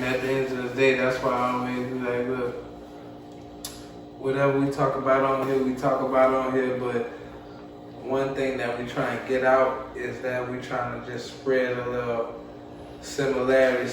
at the end of the day, that's why I always be like, look, whatever we talk about on here, we talk about on here, but one thing that we try and get out is that we trying to just spread a little similarity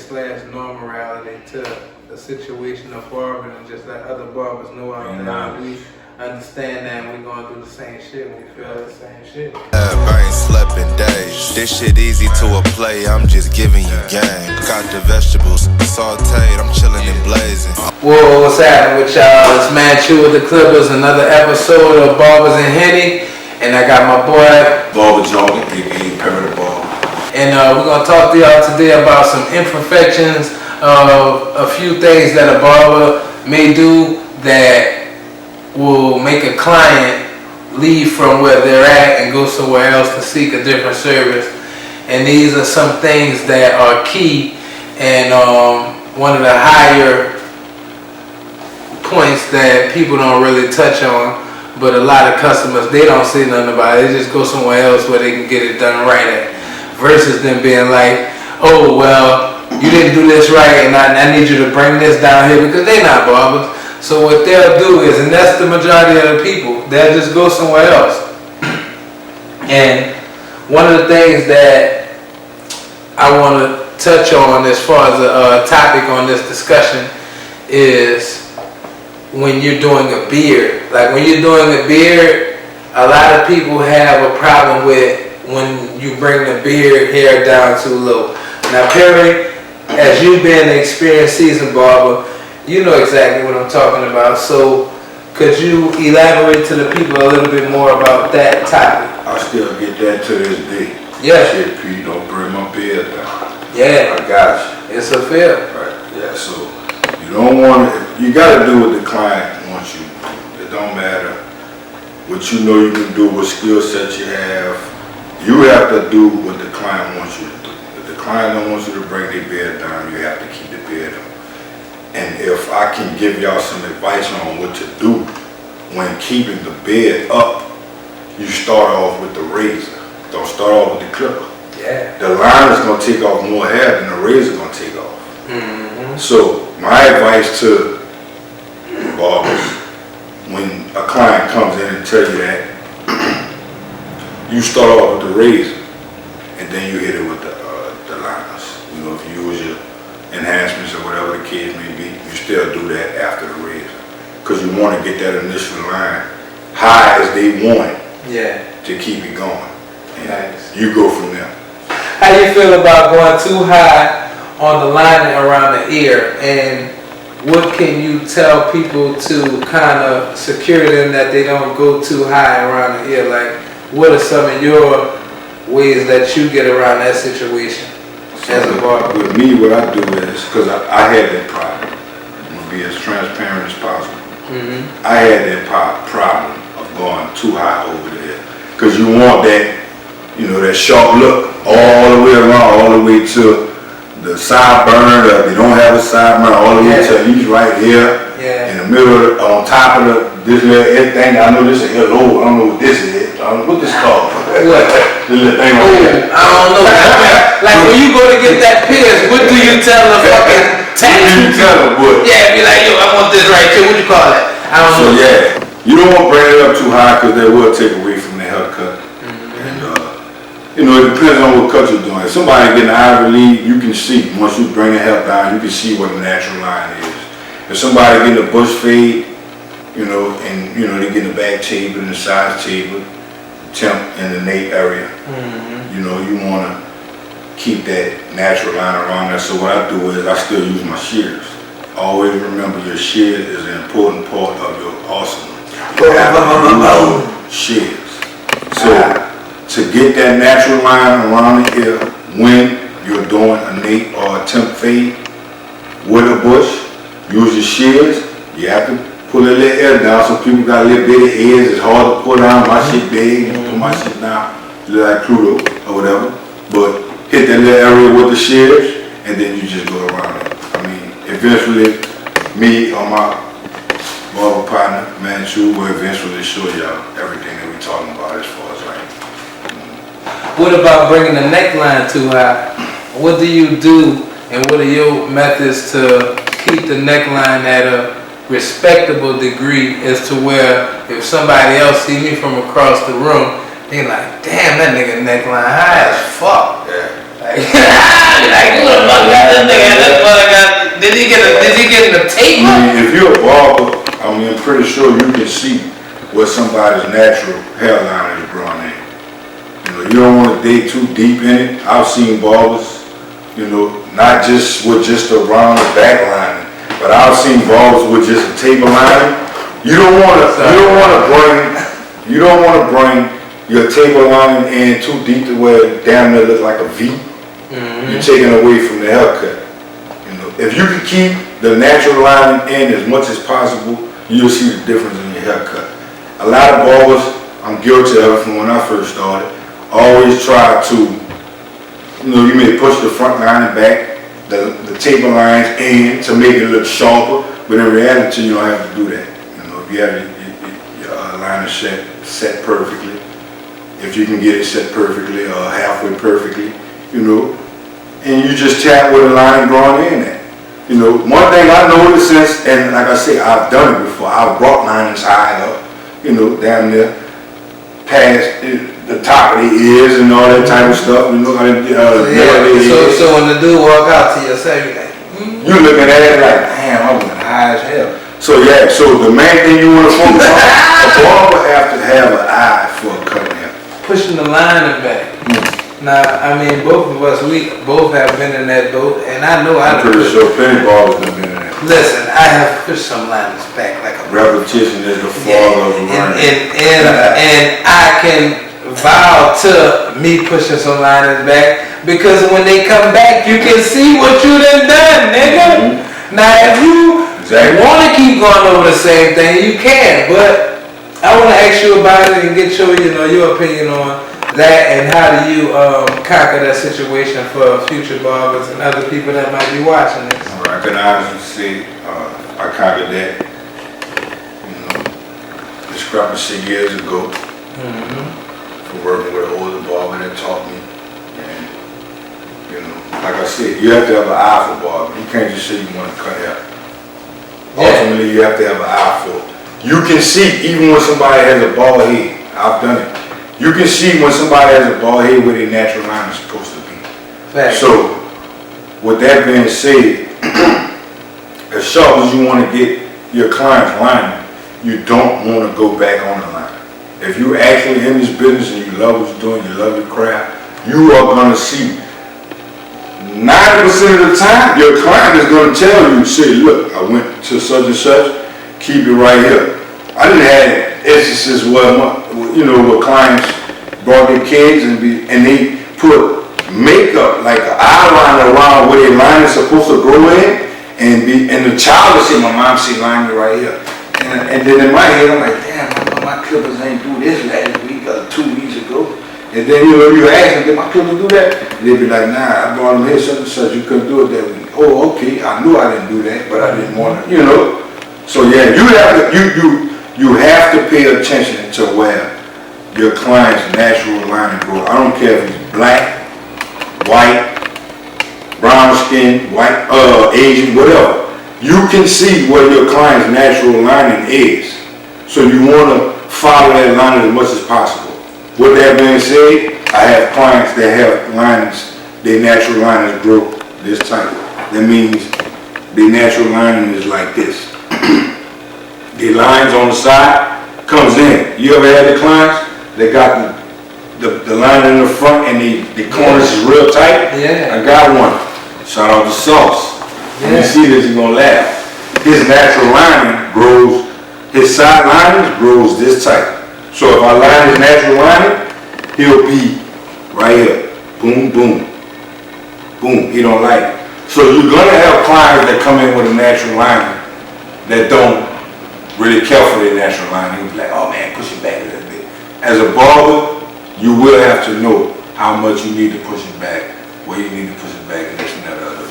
/ normality to the situation of barbering and just let other barbers know out there that we understand that we're going through the same shit and we feel the same shit. I ain't slept in days. This shit easy to a play, I'm just giving you game. Got the vegetables sauteed, I'm chilling and blazing. Whoa, what's happening with y'all? It's Manchu with the Clippers, another episode of Barbers and Henny. And I got my boy Barber Junkee, EP4. And we're going to talk to y'all today about some imperfections of a few things that a barber may do that will make a client leave from where they're at and go somewhere else to seek a different service. And these are some things that are key and one of the higher points that people don't really touch on, but a lot of customers, they don't say nothing about it. They just go somewhere else where they can get it done right at. Versus them being like, oh, well, you didn't do this right and I need you to bring this down here, because they're not barbers. So what they'll do is, and that's the majority of the people, they'll just go somewhere else. And one of the things that I want to touch on as far as a topic on this discussion is when you're doing a beard. Like when you're doing a beard, a lot of people have a problem with when you bring the beard hair down too low. Now Perry, as you've been an experienced seasoned barber, you know exactly what I'm talking about. So could you elaborate to the people a little bit more about that topic? I still get that to this day. Yeah. Shit, P, don't bring my beard down. Yeah. I got you. It's a fair. Right. Yeah, so you don't want to, you got to do what the client wants you to do. It don't matter what you know you can do, what skill set you have. You have to do what the client wants you to do. If the client don't want you to bring their beard down, you have to keep the beard up. And if I can give y'all some advice on what to do when keeping the beard up, you start off with the razor. Don't start off with the clipper. Yeah. The line is going to take off more hair than the razor is going to take off. Mm-hmm. So my advice to barbers, when a client comes in and tell you that, you start off with the razor and then you hit it with the liners. You know, if you use your enhancements or whatever the case may be, you still do that after the razor, because you want to get that initial line high as they want it. Yeah. To keep it going. And nice. You go from there. How you feel about going too high on the lining around the ear, and what can you tell people to kind of secure them that they don't go too high around the ear? Like, what are some of your ways that you get around that situation as a barber? With me, what I do is, because I had that problem, I'm going to be as transparent as possible. Mm-hmm. I had that problem of going too high over there, because you want that, you know, that sharp look all the way around, all the way to the sideburn, or if they don't have a sideburn, all the way to these right here, in the middle, on top of this little thing. I know this is a low, I don't know what this is. I don't know what this is called. What? This little thing right here. I don't know. Like when you go to get that pierced, what do you tell the fucking tattoo? You tell them what? Yeah, be like, yo, I want this right here. What you call that? I don't know. So yeah, you don't want to bring it up too high, because that will take away from the haircut. And you know, it depends on what cut you're doing. If somebody getting an ivory lead, you can see, once you bring the hair down, you can see what the natural line is. If somebody getting a bush fade, you know, and you know, they getting the back taper and the sides taper, temp and the nape area, you know, you want to keep that natural line around there. So what I do is I still use my shears. Always remember, your shears is an important part of your arsenal. You have to use shears. So to get that natural line around the ear when you're doing a nape or a temp fade with a bush, use your shears. You have to pull a little air down. Some people got a little bitty heads. It's hard to pull down. My shit big. You put my shit down, look like Pluto or whatever. But hit that little area with the shears, and then you just go around it. I mean, eventually, me or my barber partner, Manchu, will eventually show y'all everything that we're talking about as far as like. What about bringing the neckline too high? What do you do and what are your methods to keep the neckline at a respectable degree as to where if somebody else see me from across the room, they like, damn, that nigga neckline high as fuck. Yeah. Like, look, that nigga, did he get in the tape? I mean, if you're a barber, I mean, I'm pretty sure you can see where somebody's natural hairline is growing in. You know, you don't want to dig too deep in it. I've seen barbers, you know, not just with just a round back lining, but I've seen barbers with just a taper lining. You don't want to bring your taper lining in too deep to where it damn near look like a V. You're taking away from the haircut. You know, if you can keep the natural lining in as much as possible, you'll see the difference in your haircut. A lot of barbers, I'm guilty of it from when I first started, always try to, you know, you may push the front line and back, the taper lines in to make it look sharper, but in reality you don't have to do that. You know, if you have your liner set perfectly, if you can get it set perfectly or halfway perfectly, you know, and you just tap where the line growing in at. You know, one thing I noticed since, and like I say, I've done it before, I've brought linings high up, you know, down there, past the top of the ears and all that type of stuff, you know. So when the dude walk out to yourself, you're like, you looking at it like, damn, I went high as hell. So yeah, so the main thing you want to focus on, a barber have to have an eye for a cut hair. pushing the line back. Now, I mean, both of us, we both have been in that boat, and I know I'm pretty sure plenty barbers have been in that. Listen, I have pushed some lines back like a Repetition is the father of learning. and I can vow to me pushing some lines back, because when they come back, you can see what you done done, nigga. Now, if you want to keep going over the same thing, you can, but I want to ask you about it and get your opinion on that, and how do you conquer that situation for future barbers and other people that might be watching this? I can honestly say I conquered that. You know, discrepancy years ago for working with an older barber that taught me. And you know, like I said, you have to have an eye for barber. You can't just say you want to cut hair. Ultimately, you have to have an eye for it. You can see even when somebody has a bald head. I've done it. You can see when somebody has a bald head where their natural line is supposed to be. Fact. So, with that being said, as sharp as you want to get your client's line, you don't want to go back on the line. If you're actually in this business and you love what you're doing, you love your craft, you are going to see 90% of the time, your client is going to tell you, say, look, I went to such and such, keep it right here. I didn't have instances where, where clients brought their kids and they put makeup, like an eyeliner around where their line is supposed to grow in, and the child would say, my mom see line right here. And then in my head, I'm like, damn, my clippers ain't do this last week or 2 weeks ago. And then you ask them, did my clippers do that? And they'd be like, nah, I brought them here such and such, you couldn't do it that week. Oh, okay, I knew I didn't do that, but I didn't want to, So yeah, you have to pay attention to where your client's natural line grow. I don't care if he's black, white, brown skin, white, Asian, whatever. You can see where your client's natural lining is. So you want to follow that line as much as possible. With that being said, I have clients that have lines, their natural linings grow this tight. That means their natural lining is like this. The lines on the side comes in. You ever had the clients that got the line in the front and the corners is real tight? Yeah. I got one. Shout out to Sauce. When you see this, you're gonna laugh. His natural lining grows, his side linings grows this tight. So if I line his natural lining, he'll be right here. Boom, boom, boom. He don't like it. So you're gonna have clients that come in with a natural lining that don't really care for their natural line. He'll be like, oh man, push it back a little bit. As a barber, you will have to know how much you need to push it back, where you need to push it back, and this and that other.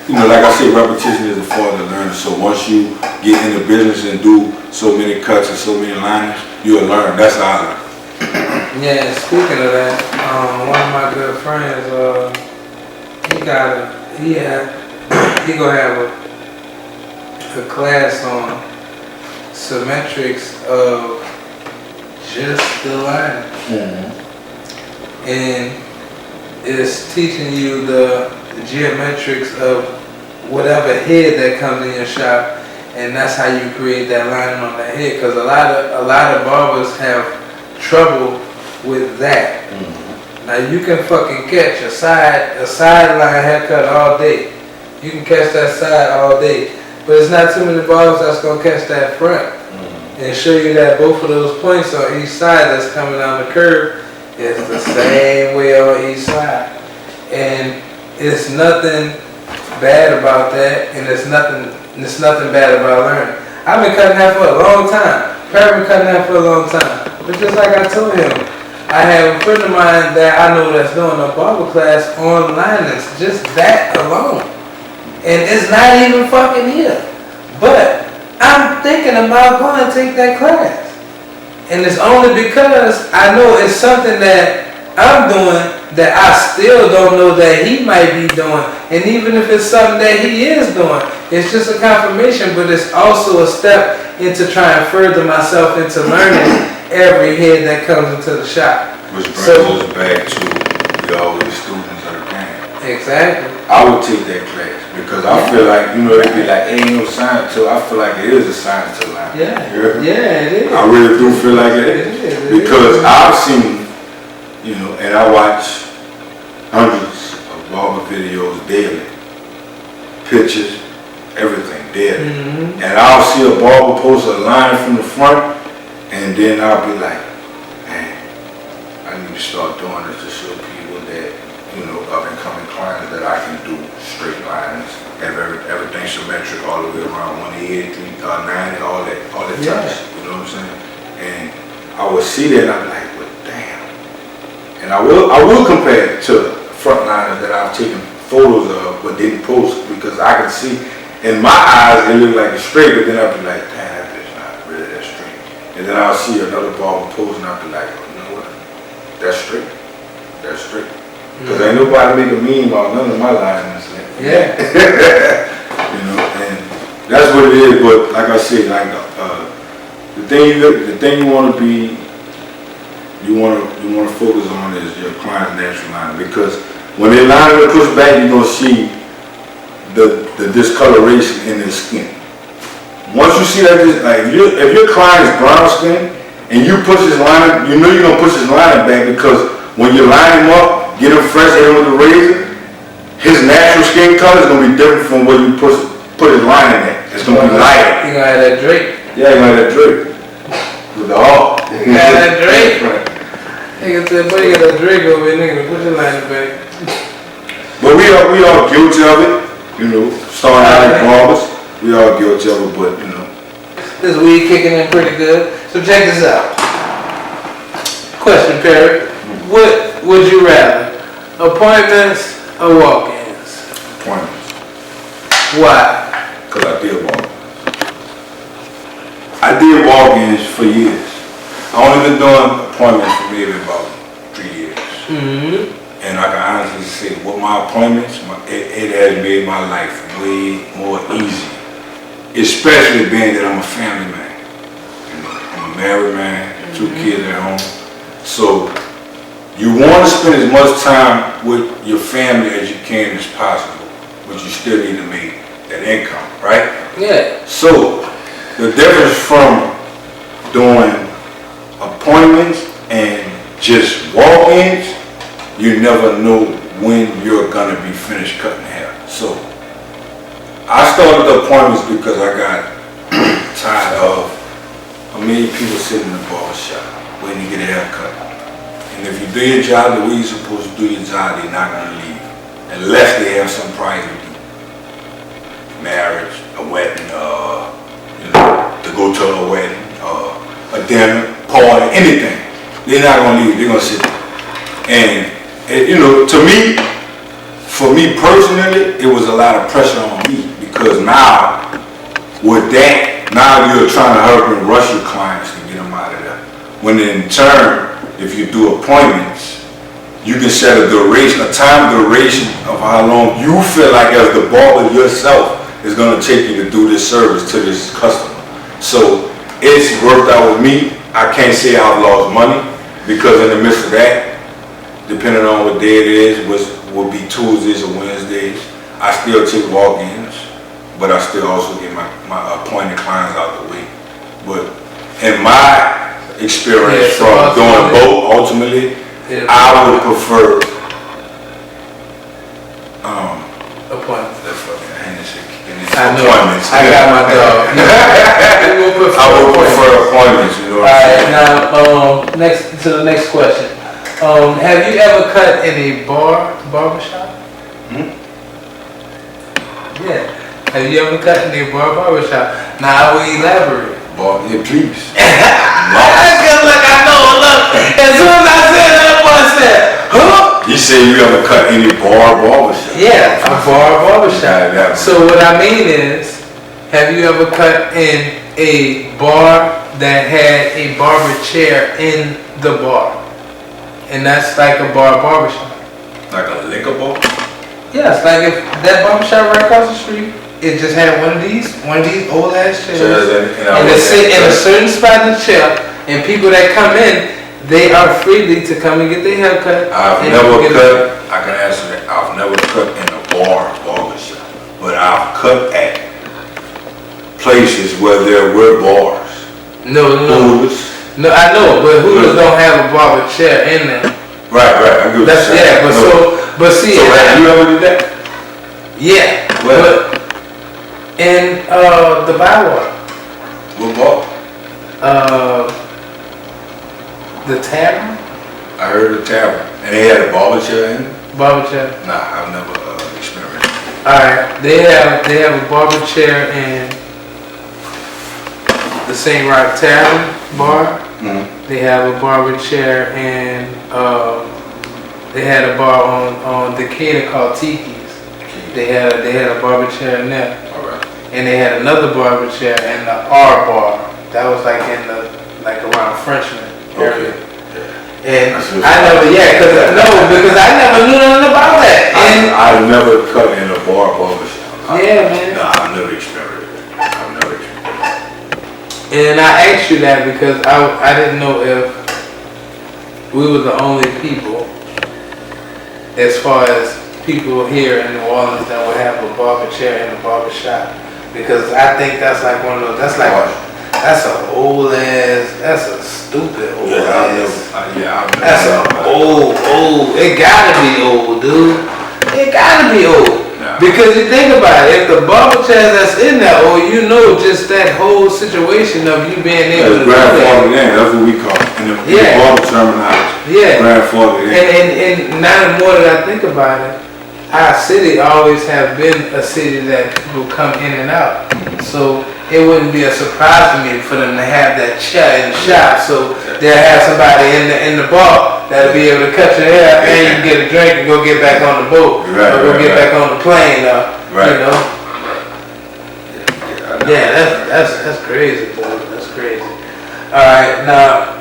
But like I said, repetition is the father of learning. So once you get in the business and do so many cuts and so many linings, you'll learn. That's how I learn. Yeah, speaking of that, one of my good friends, he gonna have a class on symmetrics of just the line. And it's teaching you the geometrics of whatever head that comes in your shop, and that's how you create that line on the head. Because a lot of barbers have trouble with that. Now you can fucking catch a sideline haircut all day. You can catch that side all day, but it's not too many barbers that's gonna catch that front and show you that both of those points on each side that's coming down the curve is the same way on each side. And it's nothing bad about that, and it's nothing bad about learning. I've been cutting that for a long time. Perry been cutting that for a long time. But just like I told him, I have a friend of mine that I know that's doing a barber class online. It's just that alone. And it's not even fucking here. But I'm thinking about going to take that class. And it's only because I know it's something that I'm doing that I still don't know that he might be doing. And even if it's something that he is doing, it's just a confirmation, but it's also a step into trying to further myself into learning every head that comes into the shop. Which brings us back to we always students of the game. Exactly. I would take that class because I feel like, you know, they be like, ain't no science to it. I feel like it is a science to line. Yeah, yeah, it is. I really do feel like it is. Because I've seen, you know, and I watch hundreds of barber videos daily. Pictures, everything daily. And I'll see a barber post a line from the front, and then I'll be like, man, I need to start doing this to show people that, you know, up and coming clients that I can do straight lines, have everything symmetric all the way around 180, 90, all that touch, you know what I'm saying? And I would see that and I'd be like, well, damn. And I will compare it to frontliners that I've taken photos of but didn't post, because I can see in my eyes it look like it's straight, but then I'll be like, damn, that bitch not really that straight. And then I'll see another barber post and I'll be like, oh, you know what? That's straight. That's straight. Because ain't nobody make a meme about none of my lines. Yeah. You know, and that's what it is. But like I said, like the thing you want to be, you want to focus on is your client's natural line, because when they line it push back, you're gonna see the discoloration in their skin. Once you see that, like if your client is brown skin and you push his line, you know you're gonna push his line back, because when you line him up, get him fresh, hit him with a razor, his natural skin color is gonna be different from what you put his line in there. It's gonna be lighter. You gonna have that Drake. Yeah, you gonna have that Drake. With the hawk. You got that Drake. Nigga said, boy, you got that Drake over here, nigga, put your line back. But we are guilty of it, you know, starting out as barbers. We are guilty of it, but you know. This weed kicking in pretty good. So check this out. Question, Perry. What would you rather? Appointments or walk-ins? Appointments. Why? Because I did walk-ins. I did walk-ins for years. I only been doing appointments for maybe about 3 years. And I can honestly say, with my appointments, it has made my life way more easy. Especially being that I'm a family man. You know, I'm a married man, 2 kids at home. So you want to spend as much time with your family as you can as possible, but you still need to make that income, right? Yeah. So the difference from doing appointments and just walk-ins, you never know when you're gonna be finished cutting hair. So I started the appointments because I got tired of a million people sitting in the barber shop waiting to get a haircut. And if you do your job the way you're supposed to do your job, they're not gonna leave unless they have some prize to do. Marriage, a wedding, you know, to go to a wedding, a dinner, party, anything. They're not gonna leave. They're gonna sit there. And you know, to me, for me personally, it was a lot of pressure on me, because now with that, now you're trying to hurry and rush your clients to get them out of there. When in turn, if you do appointments, you can set a time duration of how long you feel like as the barber yourself is gonna take you to do this service to this customer. So it's worked out with me. I can't say I've lost money because in the midst of that, depending on what day it is, which will be Tuesdays or Wednesdays, I still take walk-ins, but I still also get my appointed clients out the way. But in my experience from doing both, ultimately, I would prefer appointments. Appointments. I got my dog. I would prefer appointments, you know what I'm saying? Now, next to the next question. Have you ever cut in a barbershop? Yeah. Have you ever cut in a barbershop? Now I will elaborate. Yeah, please. Look, I know. Look, as soon as I said that, boy said, huh? You say you ever cut any barbershop? Yeah, a barbershop. So what I mean is, have you ever cut in a bar that had a barber chair in the bar? And that's like a barbershop. Like a liquor bar? Yeah, it's like if that barbershop right across the street, it just had one of these old ass chairs. And they sit in a certain spot in the chair, and people that come in, they are freely to come and get their hair cut. I can answer that. I've never cut in a barbershop. But I've cut at places where there were bars. No, I know, but Hooters don't have a barber chair in there. Right. I agree with you. Yeah, but see, so have you ever did that? Yeah, where? But in the Bywater. What bar? The Tavern. I heard the Tavern, and they had a barber chair in it. Barber chair. Nah, I've never experienced. All right, they have a barber chair in the St. Rock Tavern bar. Mm-hmm. They have a barber chair in, they had a bar on Decatur called Tiki's. They had a barber chair in there. All right. And they had another barber chair in the R bar. That was like around Frenchman area. Okay. And I never, because I never knew nothing about that. And I've never cut in a barbershop. Yeah, man. Nah, I've never experienced it. And I asked you that because I didn't know if we were the only people, as far as people here in New Orleans, that would have a barber chair in a barber shop. Because I think that's like one of those, that's an old ass, that's a stupid old ass. That's a old, it gotta be old, dude. It gotta be old. Because you think about it, if the barber chair that's in there, or you know just that whole situation of you being able to do that. Grandfather in, that's what we call it. In the barber terminology. Yeah. Grandfather in. And now the more that I think about it, our city always have been a city that people come in and out. So it wouldn't be a surprise to me for them to have that chair in the shop. So they'll have somebody in the bar that'll be able to cut your hair and you can get a drink and go get back on the boat. Or go get back on the plane, you know. Yeah, that's crazy, boy. That's crazy. Alright, now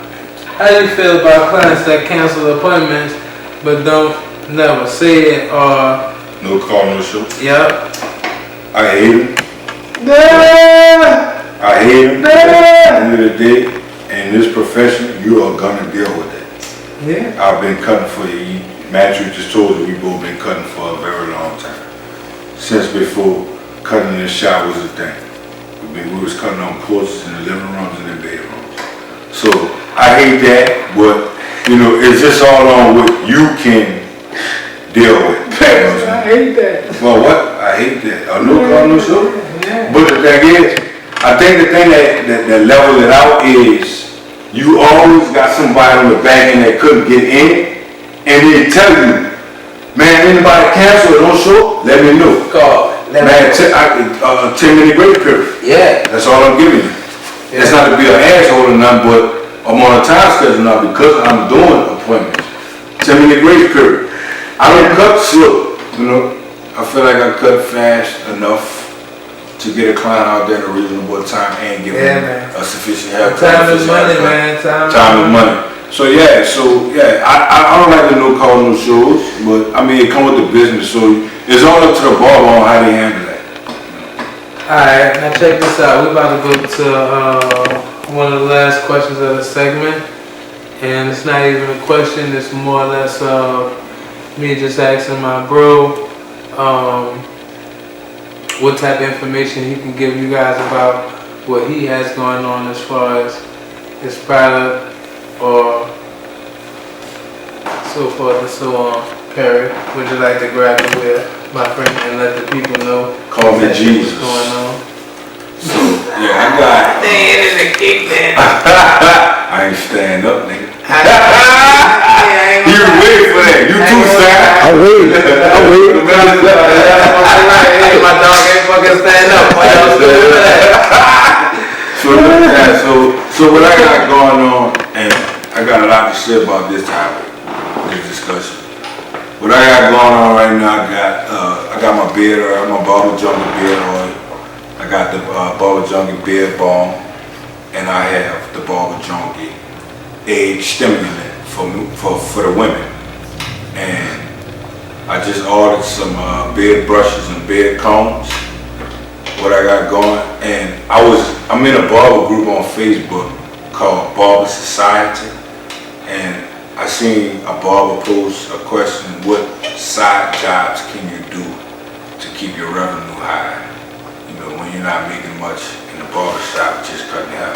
how do you feel about clients that cancel appointments but don't never say it or no call, no show? Yep. I hate it. I hate it. At the end of the day, in this profession, you are gonna deal with it. Yeah. I've been cutting for you. Matthew just told you we both been cutting for a very long time. Since before cutting in the shop was a thing. We was cutting on porches in the living rooms and the bedrooms. So I hate that, but you know, it's just all on what you can deal with. I hate that. Well, what? I hate that. No call, no show. Yeah. But the thing is, I think the thing that level it out is you always got somebody on the back end that couldn't get in, and they tell you, man, anybody cancel or don't show, let me know. Man, 10-minute grace period. Yeah. That's all I'm giving you. Yeah. It's not to be an asshole or nothing, but I'm on a time schedule now because I'm doing appointments. 10-minute grace period. I don't cut slow, you know. I feel like I cut fast enough to get a client out there in a reasonable time and give them a sufficient haircut. Time is money, man. Time is money. So yeah, I don't like to call no shows, but I mean it come with the business, so it's all up to the barber on how they handle that. Alright, now check this out. We're about to go to one of the last questions of the segment. And it's not even a question, it's more or less me just asking my bro what type of information he can give you guys about what he has going on as far as his product or so forth and so on. Perry, would you like to grab the wheel, my friend, and let the people know Call me Jesus. what's going on? So yeah, I got. Staying in the kick then. I ain't stand up, nigga. You wait for that. You too sad. I wait. Hey, my dog ain't fucking stand up. Why y'all still doing that? So what I got going on, and I got a lot to say about this topic, this discussion. What I got going on right now, I got my beard oil, my Barber Junkie beard oil. I got the Barber Junkie beard balm, and I have the Barber Junkie age stimulant for the women. And I just ordered some beard brushes and beard combs. What I got going, and I'm in a barber group on Facebook called Barber Society, and I seen a barber post a question: what side jobs can you do to keep your revenue high? You know, when you're not making much in the barber shop, just cutting hair.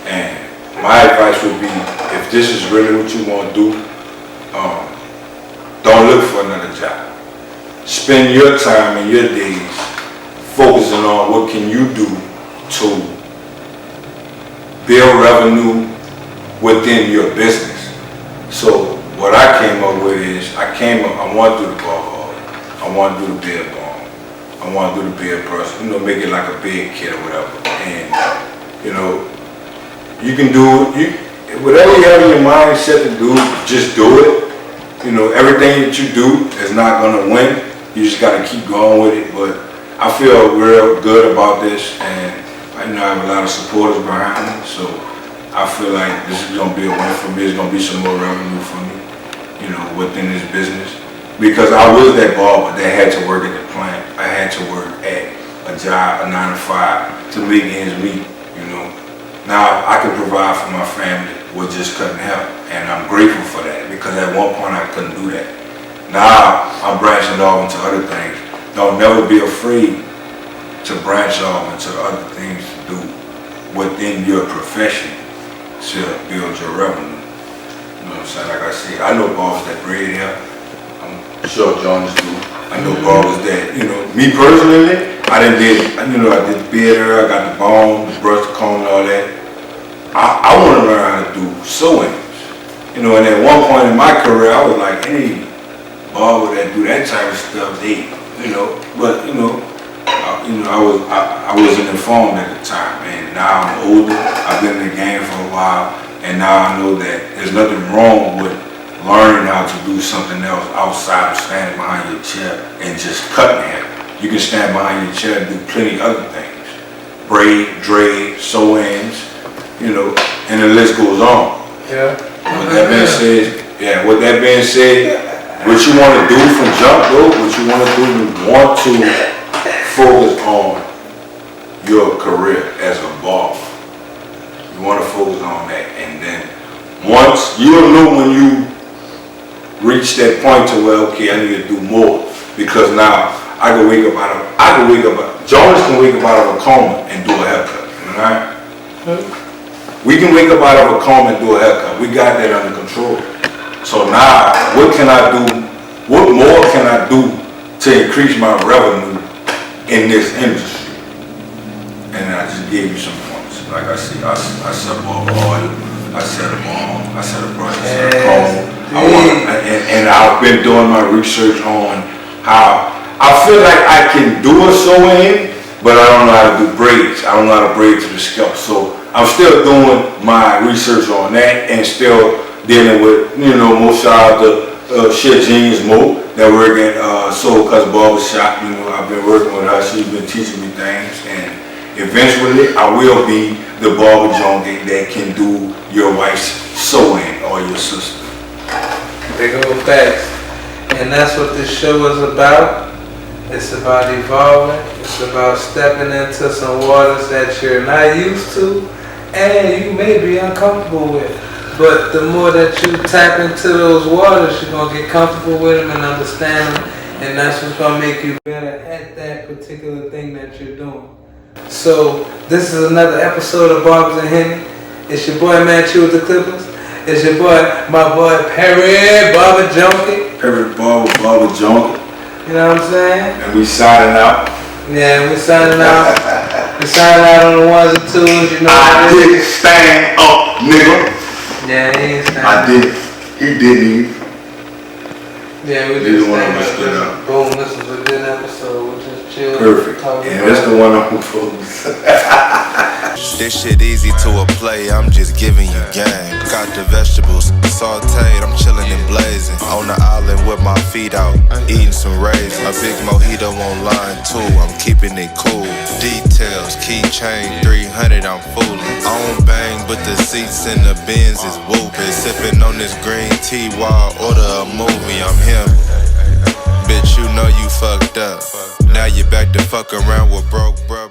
And my advice would be, if this is really what you want to do, don't look for another job. Spend your time and your days focusing on what can you do to build revenue within your business. So what I came up with is, I want to do the barber oil, I want to do the beard balm, I want to do the beard brush, make it like a beard kit or whatever. And you can do it, whatever you have in your mindset to do, just do it. Everything that you do is not gonna win, you just gotta keep going with it. But I feel real good about this, and I have a lot of supporters behind me, so I feel like this is gonna be a win for me. It's gonna be some more revenue for me, within this business. Because I was that barber that had to work at the plant. I had to work at a job, a 9 to 5, to make ends meet, Now I can provide for my family with just cutting hair, and I'm grateful for that, because at one point I couldn't do that. Now I'm branching off into other things. Don't never be afraid to branch off into other things to do within your profession to build your revenue. You know what I'm saying? Like I said, I know barbers that braid hair. I'm sure Jonas do. I know barbers that, me personally, I did beard hair, I got the balm, the brush, the comb, and all that. I want to learn how to do sew-ins. And at one point in my career, I was like, hey, barber that do that type of stuff, I wasn't informed at the time, and now I'm older, I've been in the game for a while, and now I know that there's nothing wrong with learning how to do something else outside of standing behind your chair and just cutting hair. You can stand behind your chair and do plenty of other things. Braid, drape, sew-ins, and the list goes on. Yeah. With that being said, what you want to do from jump though, what you want to do, you want to focus on your career as a barber. You want to focus on that, and then once you'll know when you reach that point to where, okay, I need to do more, because now Jonas can wake up out of a coma and do a haircut, alright? We can wake up out of a coma and do a haircut. We got that under control. So now, what more can I do to increase my revenue in this industry? And I just gave you some points. Like I said, I sell barber oil, I sell the balm, I sell the brush, I sell the comb. And I've been doing my research on how I feel like I can do a sew-in, but I don't know how to do braids. I don't know how to braid to the scalp. So I'm still doing my research on that, and still dealing with, more shout out to Shit Genius Mo that work at Soul Cuts Barber Shop. I've been working with her. She's been teaching me things, and eventually I will be the barber junkie that can do your wife's so ain't or your sister. Big old facts. And that's what this show is about. It's about evolving. It's about stepping into some waters that you're not used to and you may be uncomfortable with. But the more that you tap into those waters, you're going to get comfortable with them and understand them. And that's what's going to make you better at that particular thing that you're doing. So, this is another episode of Barbers and Henny. It's your boy Manchu with the Clippers. It's your boy, my boy Perry, Barber Junkie. Perry Barber Junkie. You know what I'm saying? And we signing out. Yeah, we signing out. We signing out on the ones and twos, you know. I didn't stand up, nigga. Yeah, he ain't standing. I did. He didn't even. Yeah, we just stand up. Boom, this is a good episode. We just chill. Perfect. And that's the one I'm focused. This shit easy to a play, I'm just giving you game. Got the vegetables sauteed, I'm chilling and blazing. On the island with my feet out, eating some raisins. A big mojito on line 2, I'm keeping it cool. Details, keychain 300, I'm fooling. I don't bang, but the seats in the Benz is whooping. Sipping on this green tea while I order a movie, I'm him. Bitch, you know you fucked up. Now you back to fuck around with broke bro.